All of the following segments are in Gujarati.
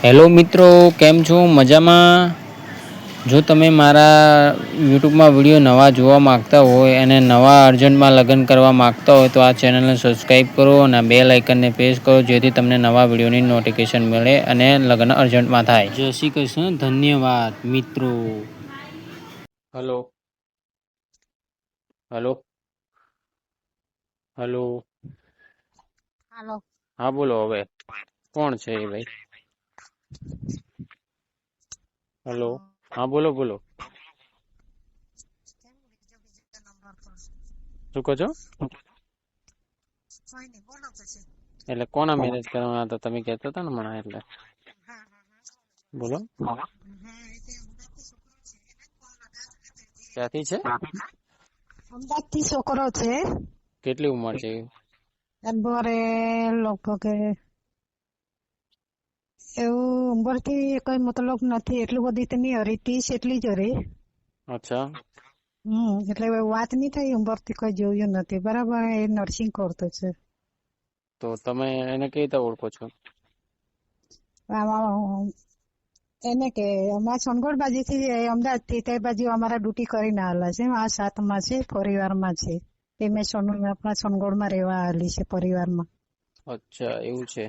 હેલો મિત્રો, કેમ છો? મજામાં? જો તમે મારા યુટ્યુબમાં વિડીયો નવા જોવા માગતા હોય અને નવા અર્જન્ટમાં લગ્ન કરવા માગતા હોય તો આ ચેનલને સબસ્ક્રાઈબ કરો અને બેલ આઇકનને પ્રેસ કરો, જેથી તમને નવા વિડીયોની નોટિફિકેશન મળે અને લગ્ન અર્જન્ટમાં થાય. જય શ્રી કૃષ્ણ. ધન્યવાદ મિત્રો. Hello hello hello. હાલો. હા બોલો. હવે કોણ છે એ ભાઈ? હલો. હા બોલો બોલો. કેમ બીજો નંબર પર શું કહો છો? કોઈ નહીં, બોલો પછી. એટલે કોના મેરેજ કરવાના હતા તમે કહેતા હતા ને મને, એટલે હા હા હા. બોલો. હા એ તે અમદાવાદથી છોકરો છે એને ફોન લગાવ્યો ક્યાંથી છે? અમદાવાદથી છોકરો છે. કેટલી ઉંમર છે? ઉંમરે લગભગ એવું ઉંમરથી કઈ મતલબ નથી, એટલું બધી તો નહીં હરી, 30 એટલી જ હરી. અચ્છા. એટલે વાત નહીં થઈ, ઉંમરથી કોઈ જોયું નથી. બરાબર, એ નર્સિંગ કરતો છે. તો તમે એને કઈ રીતે ઓળખો છો? એને કે અમારા સોનગઢ બાજુથી, અમદાવાદથી તે બાજુ અમારા ડ્યુટી કરીને આવેલા છે. આ 7માં છે, પરિવારમાં છે. તે મેં આપણા સોનગઢમાં રહેવા આવેલી છે પરિવારમાં. અચ્છા, એવું છે.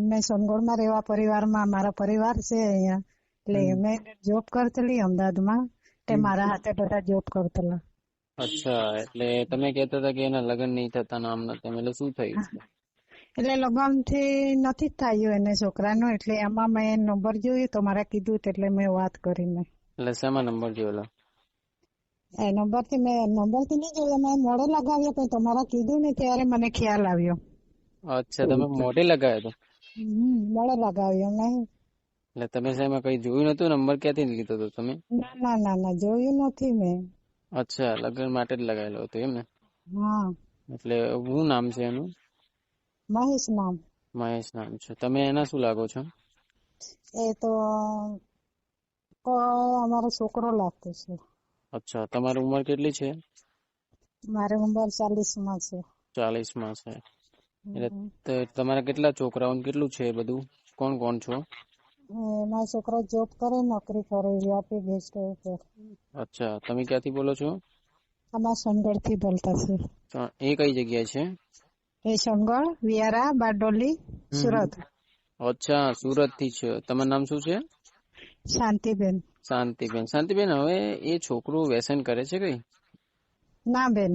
મેં સોનગઢમાં રહેવા પરિવારમાં, મારા પરિવાર છે અહીંયા. એટલે મેં જોબ કરતેલી અમદાવાદમાં, તે મારા હાથે બધા જોબ કરતેલા. અચ્છા, એટલે તમે કહેતા હતા કે એના લગ્ન નહીં થતા, નામ નથી, એટલે શું થયું? એટલે લગ્નથી નથી થયું એને છોકરાનું, એટલે એમાં મેં નંબર જોયું તો મારે કીધું, એટલે મેં વાત કરી. મેં એટલે શેમાં નંબર જોયેલો? એ નંબરથી નહીં જોયો, મેં મોડે લગાવ્યો પણ તમારા કીધું ને ત્યારે મને ખ્યાલ આવ્યો. અચ્છા, તમે મોઢે લગાવ્યો હતો? મોડે લગાવ્યો નહીં. એટલે તમે શેમાં કઈ જોયું નતું? નંબર ક્યાંથી લીધો હતો તમે? ના, જોયું નથી મેં. અચ્છા, લગ્ન માટે જ લગાવેલો હતો એમ ને? હા. એટલે શું નામ છે એનું? મહેશ નામ. મહેશ નામ છે. તમે એના શું લાગો છો? એ તો અમારો છોકરો લાગતો છે. અચ્છા, તમારી ઉંમર કેટલી છે? મારી ઉંમર 40માં છે. 40માં છે. એટલે તમારા કેટલા છોકરાઓ કેટલું છે બધું? કોણ કોણ છો? મારો છોકરો જોબ કરે, નોકરી કરે, વ્યાપી ગેસ્ટ ઉપર. અચ્છા, તમે ક્યાંથી બોલો છો? અમારા સોનગઢથી બોલતા છે. એ કઈ જગ્યાએ છે? એ સોનગઢ, વિયારા, બારડોલી, સુરત. અચ્છા, સુરત થી છે. તમારું નામ શું છે? શાંતિબેન. શાંતિબેન, હવે એ છોકરું વ્યસન કરે છે કઈ? ના બેન.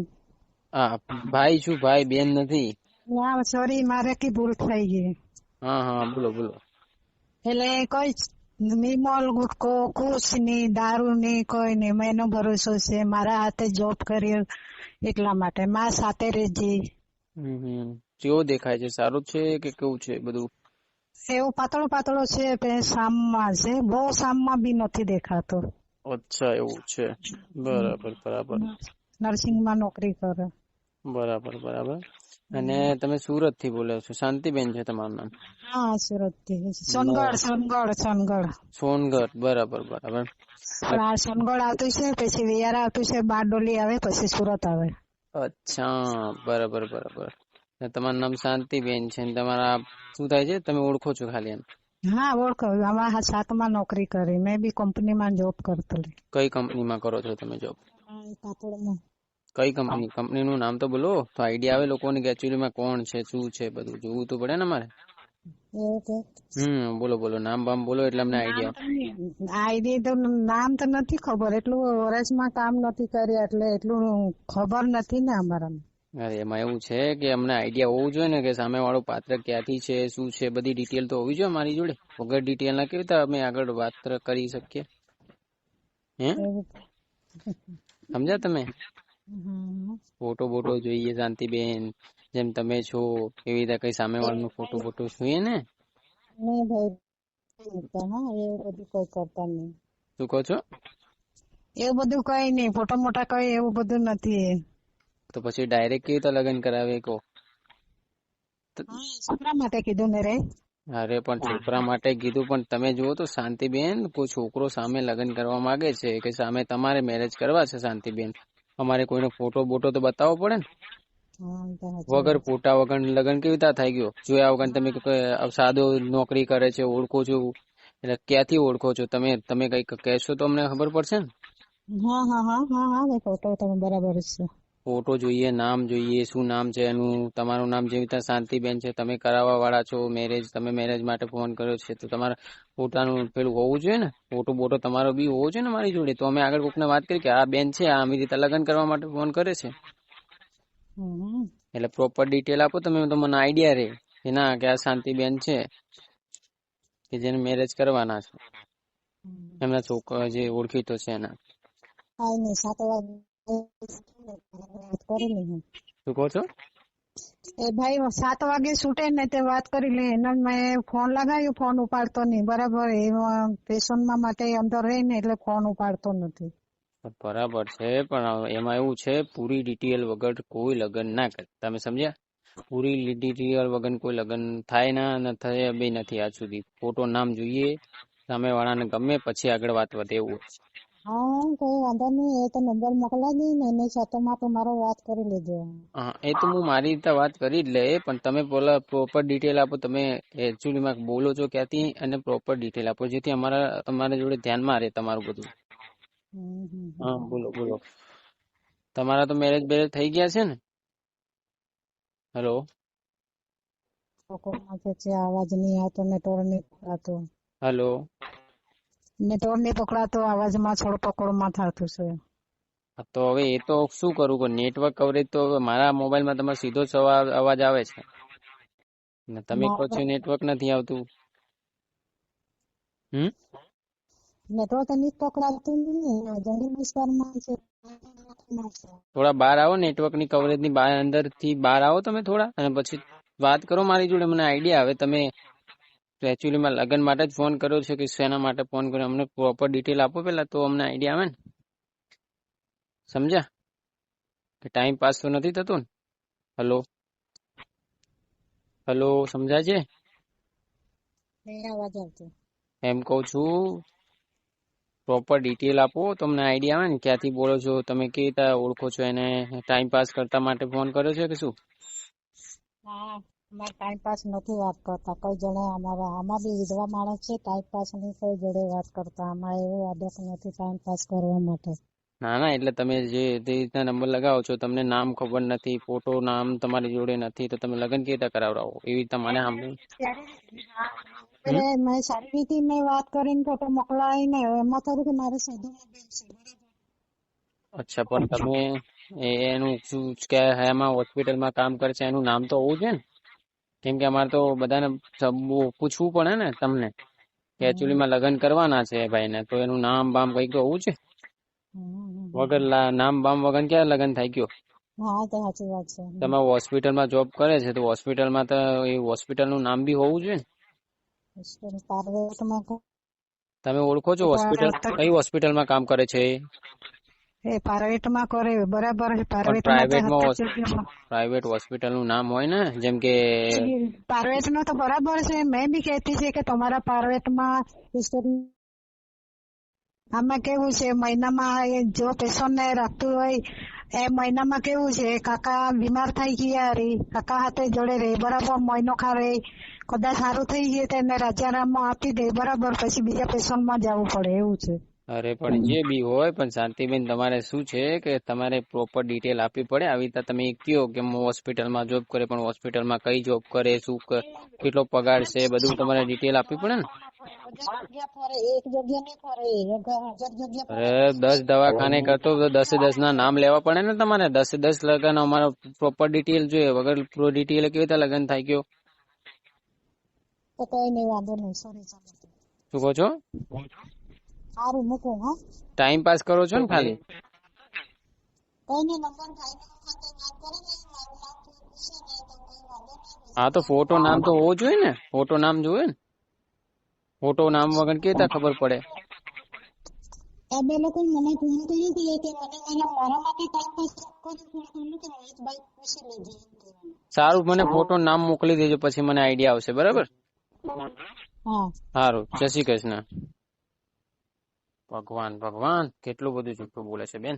હા, ભાઈ છું, ભાઈ બેન નથી. ના, સોરી, મારે કી ભૂલ થઈ ગઈ. હા, બોલો બોલો. એટલે કોઈ નિમોલ ગુટકો કુછ નહીં, દારૂ નહીં, કોઈ નહીં. મેં એનો ભરોસો છે, મારા હાથે જોબ કર્યો એટલા માટે. મારા સાથે રહેજે. કેવો દેખાય છે? સારું છે કે કેવું છે બધું? એવું પાતળો છે, સામમાં છે, બહુ સામમાં બી નથી દેખાતો. અચ્છા, એવું છે. બરાબર. નર્સિંગમાં નોકરી કરે. બરાબર. અને તમે સુરત થી બોલો છો? શાંતિબેન છે તમારું નામ? હા, સુરત થી. સોનગઢ. સોનગઢ, બરાબર. સોનગઢ આવતું છે, પછી વિયારા આવતું છે, બારડોલી આવે, પછી સુરત આવે. અચ્છા, બરાબર. તમારું નામ શાંતિબેન છે ને તમારા શું થાય છે? તમે ઓળખો છો ખાલી એમ? હા, ઓળખો. અમારા 7માં નોકરી કરી. મેં બી કંપનીમાં જોબ કરતી. કઈ કંપનીમાં કરો છો તમે જોબ? પાપડમાં. કઈ કંપની નું નામ તો બોલો, તો આઈડિયા આવે લોકોને કે એકચ્યુઅલીમાં કોણ છે, શું છે, બધું જોવું તો પડે ને મારે. બોલો નામ બામ બોલો એટલે અમને આઈડિયા તો નામ તો નથી ખબર, એટલું વર્ષમાં કામ નથી કર્યા એટલે એટલું ખબર નથી ને અમારા. અરે એમાં એવું છે કે અમને આઈડિયા હોવું જોઈએ ને કે સામે વાળો પાત્ર ક્યાંથી છે, શું છે, બધી ડિટેલ તો હોવી જોઈએ મારી જોડે. વગર ડિટેલ ના કેવી રીતે અમે આગળ વાત કરી શકીએ? સમજ્યા તમે? ફોટો બોટો જોઈએ શાંતિબેન, જેમ તમે છો એવી રીતે કઈ સામે વાળાનો ફોટો બોટો જોઈએ ને? નહીં ભાઈ, એવું બધું કોઈ કરતા નહીં. શું કહો છો? એવું બધું કઈ નહીં, ફોટો મોટા કઈ એવું બધું નથી. તો પછી ડાયરેક્ટ કેવી રીતે લગ્ન કરાવે કહો? છોકરા માટે કીધું ને રે. અરે પણ છોકરા માટે કીધું, પણ તમે જુઓ તો શાંતિબેન, કોઈ છોકરો સામે લગ્ન કરવા માંગે છે કે સામે તમારે મેરેજ કરવા છે શાંતિબેન, અમારે કોઈનો ફોટો બોટો તો બતાવવો પડે ને? હા એ તો સાચી વગર વાત છે. ફોટા વગર લગ્ન કેવી રીતે થઈ ગયો? જોયા વગર તમે સાદો નોકરી કરે છે, ઓળખો છો, એટલે ક્યાંથી ઓળખો છો તમે? તમે કઈક કહેશો તો અમને ખબર પડશે ને. હા હા હા હા હા ભાઈ ફોટો તમે બરાબર જ છે. ફોટો જોઈએ, નામ જોઈએ, શું નામ છે એનું, તમારું નામ જેવી રીતે શાંતિબેન છે, તમે કરાવવા વાળા છો મેરેજ, તમે મેરેજ માટે ફોન કર્યો છે તો તમારા ફોટાનું પેલું હોવું જોઈએ ને, ફોટો બોટો તમારો બી હોવો જોઈએ ને મારી જોડે, તો અમે આગળ કોકને વાત કરી કે આ બેન છે, આ આવી રીતે લગ્ન કરવા માટે ફોન કરે છે. હમ એટલે પ્રોપર ડિટેલ આપો તમે, તો મને આઈડિયા રહે કે ના કે આ શાંતિબેન છે કે જેને મેરેજ કરવાના છે, એમના છોકરા જે ઓળખીતો છે એના. કઈ નહીં 7 વાગે વાત કરી લઈએ. શું કહો છો? એ ભાઈ 7 વાગે છૂટે ને તે વાત કરી લે. એને મેં ફોન લગાવ્યો, ફોન ઉપાડતો નહીં. બરાબર એ પેશન્ટમાં માટે અંદર રહી ને એટલે ફોન ઉપાડતો નથી. બરાબર છે, પણ એમાં એવું છે પૂરી ડિટેલ વગર કોઈ લગ્ન ના કરે, તમે સમજ્યા? પૂરી ડિટેલ વગર કોઈ લગ્ન થાય ના, અને થયા બી નથી આજ સુધી. ફોટો નામ જોઈએ, સામે વાળાને ગમે પછી આગળ વાત વધે એવું. હા કોઈ વાંધો નહીં, એ તો નંબર મોકલાવી ને એની સાથે માં તમારો વાત કરી લેજો. હા, એ તો હું મારી રીતે વાત કરી જ લે, પણ તમે પેલા પ્રોપર ડિટેલ આપો. તમે એકચ્યુઅલીમાં બોલો છો ક્યાંથી, અને પ્રોપર ડિટેલ આપો, જેથી તમારા જોડે ધ્યાનમાં રહે તમારું બધું. હા, બોલો બોલો. તમારા તો મેરેજ બેરેજ થઈ ગયા છે ને? હેલો. અવાજ નહીં આવતો, નેટવર્ક નહીં પકડાતો. હેલો. નેટવર્ક નહીં પકડાતો, અવાજમાં થોડો પકડમાં થતું છે. તો હવે એ તો શું કરું કે નેટવર્ક કવરેજ તો મારા મોબાઈલમાં તમારો સીધો જ અવાજ આવે છે, ને તમે કહો છો નેટવર્ક નથી આવતું. નેટવર્ક નહીં પકડાતું, જંગલ વિસ્તારમાં છે. થોડા બહાર આવો, નેટવર્ક ની કવરેજ ની અંદર થી બહાર આવો તમે થોડા, અને પછી વાત કરો મારી જોડે, મને આઈડિયા આવે. તમે એકચ્યુઅલી માં લગ્ન માટે જ ફોન કર્યો છે કે શેના માટે ફોન કર્યો, અમને પ્રોપર ડિટેલ આપો પેલા, તો અમને આઈડિયા આવે ને. સમજ્યા કે ટાઈમ પાસ તો નથી થતો ને? હલો હલો, સમજાય છે? અવાજ આવતો એમ કઉ છું, પ્રોપર ડિટેલ આપો, તમને આઈડિયા આવે ને ક્યાંથી બોલો છો તમે, કેવી રીતે ઓળખો છો એને, ટાઈમ પાસ કરતા માટે ફોન કર્યો છે કે શું? હા, અમારે ટાઈમ પાસ નથી વાત કરતા કોઈ જોડે. આમાં બી વિધવા માણસ છે, ટાઈમ પાસ ની કોઈ જોડે વાત કરતા. આમાં એવું આદત નથી ટાઈમ પાસ કરવા માટે. ના ના, એટલે તમે જે રીતના નંબર લગાવો છો, તમને નામ ખબર નથી, ફોટો નામ તમારી જોડે નથી, તો તમે લગ્ન કેવી રીતે કરાવડાવો? એવી રીતે મને મેં સારી રીતે મેં વાત કરીને ફોટો મોકલાવીને એમાં થયું કે મારે સીધું અચ્છા, પણ તમે એનું શું કે એમાં હોસ્પિટલમાં કામ કરે છે એનું નામ તો હોવું જોઈએ ને? કેમ કે અમારે તો બધાને પૂછવું પડે ને તમને કે એકચ્યુઅલી માં લગ્ન કરવાના છે ભાઈને, તો એનું નામ બામ કઈક તો હોવું છે. વગર નામ બામ વગર ક્યાં લગ્ન થઈ ગયો? હા તો સાચી વાત છે. તમે હોસ્પિટલમાં જોબ કરે છે તો હોસ્પિટલમાં તો એ હોસ્પિટલનું નામ બી હોવું જોઈએ ને. તમે ઓળખો છો હોસ્પિટલ? કઈ હોસ્પિટલમાં કામ કરે છે? એ પ્રાઇવેટમાં કરે, બરાબર છે. પણ પ્રાઇવેટ હોસ્પિટલ નું નામ હોય ને, જેમ કે પ્રાઇવેટ નું તો બરાબર છે. મેં બી કહેતી છે કે તમારા પ્રાઇવેટમાં આમાં કેવું છે, મહિનામાં જો પેશન્ટ ને રાખતું હોય એ મહિનામાં કેવું છે, કાકા બીમાર થઈ ગયા રે, કાકા હાથે જોડે રે, બરાબર મહિનો ખા કદાચ સારું થઈ ગયું તો એને રાજીનામું આપી દે, બરાબર પછી બીજા પેશન્ટમાં જવું પડે એવું છે. અરે પણ જે બી હોય, પણ શાંતિબેન તમારે શું છે કે તમારે પ્રોપર ડિટેલ આપવી પડે. આવી રીતે તમે કહો કે હું હોસ્પિટલમાં જોબ કરે, પણ હોસ્પિટલમાં કઈ જોબ કરે, શું કેટલો પગાર છે, બધું તમારે ડિટેલ આપવી પડે ને. અરે 10 દવાખાને કરતો તો 10 ના નામ લેવા પડે ને તમારે. 10 લગન અમારો પ્રોપર ડિટેલ જોઈએ, વગર પ્રો ડિટેલ કેવી રીતે લગન થાય ગયો? તો કઈ નહીં, વાંધો નહીં. સોરી. શું કહો છો? સારું મૂકું. હા, ટાઈમ પાસ કરો છો ને ખાલી? કઈ નહીં, નંબર હા, તો ફોટો નામ તો હોવો જોઈએ ને, ફોટો નામ જોવે ને. ફોટો નામ વગર કેવી રીતે ખબર પડે? બે લોકો મને ફોન કર્યો કે મને મારા માટે ટાઈમ પાસ કર્યું કે મહેશભાઈ પૂછી લેજે. સારું, મને ફોટો નામ મોકલી દેજો, પછી મને આઈડિયા આવશે. બરાબર? હા, સારું. જય શ્રી કૃષ્ણ. ભગવાન ભગવાન, કેટલું બધું જૂઠું બોલે છે બેન.